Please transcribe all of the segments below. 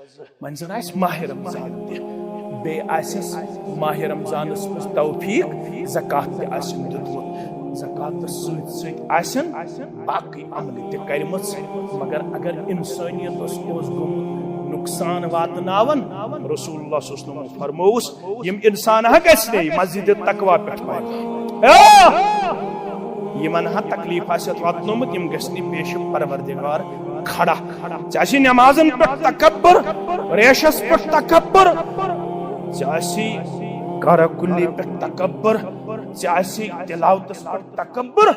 وۄنۍ زن آسہِ ماہِ رمضان تہِ بیٚیہِ آسٮ۪س ماہِ رمضانس منٛز توفیٖق زکات تہِ آسٮ۪ن دیُتمُت زکاتس سۭتۍ سۭتۍ آسٮ۪ن باقٕے عملہِ تہِ کرِمٕژ مگر اگر انسٲنیتس اوس گوٚمُت نقصان واتناون رسول اللہ صلی اللہ علیہ وسلم فرمووُس یِم انسان ہا گژھِ نے مسجد تقوا پٮ۪ٹھ یمن ہا تکلیف آسٮ۪تھ واتنومُت یِم گژھِ نہٕ پیش پروردگار کھڑا ژےٚ آسی نمازن پٮ۪ٹھ تکبر ریشس پٮ۪ٹھ تکبر ژےٚ آسی کارا کُلی پٮ۪ٹھ تکبر ژےٚ آسی تلاوتس پٮ۪ٹھ تکبر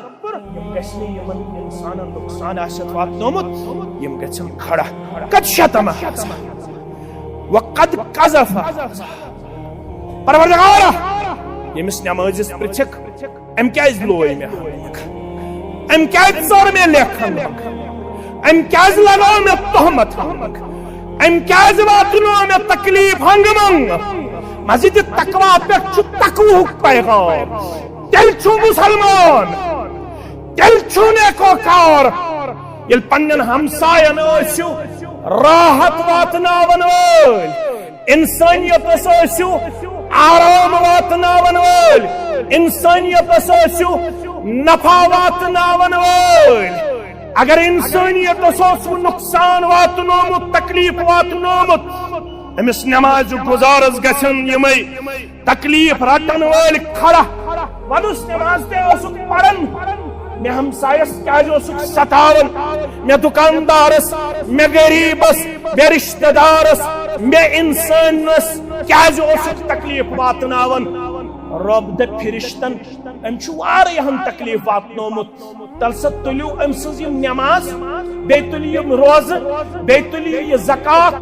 یِم گژھِ نہٕ یِمن انسانن نقصان آسٮ۪تھ واتنومُت یِم گژھن کھڑا قد شتم وقد قذف پروردگارا ییٚمِس نمازس پرژھکھ أمۍ کیازِ لوے مےٚ أمۍ کیازِ ژٔر مےٚ لیکھن أمۍ کیازِ لگٲو مےٚ تہمت أمۍ کیازِ واتنو مےٚ تکلیف ہنگہٕ منٛگ مسجد تقوا پٮ۪ٹھ چھُ تقوہُک پیغام تیٚلہِ چھُ مُسلمان تیٚلہِ چھُ نیکوکار ییٚلہِ پننٮ۪ن ہمساین ٲسِو راحت واتناون وٲلۍ انسٲنیتس ٲسِو آرام واتناون وٲلۍ انسانیتس ٲسِو نفع واتناون وٲلۍ اگر انسانیتس اوسوٕ نقصان واتنومُت تکلیف واتنومُت أمِس نمازِ گُزارس گژھن یِمے تکلیف رٹن وٲلۍ کھڑا ونُس نماز تہِ ٲسُکھ پران مےٚ ہمسایس کیازِ اوسُکھ ستاوان مےٚ دُکاندارس مےٚ غریبس مےٚ رشتہٕ دارس مےٚ انسانس کیازِ اوسُکھ تکلیف واتناوان رب دپ فرشتن أمۍ چھُ واریاہن تکلیف واتنومُت تل سا تُلِو أمۍ سٕنٛز یِم نماز بیٚیہِ تُلِو یِم روزٕ بیٚیہِ تُلِو یہِ زکات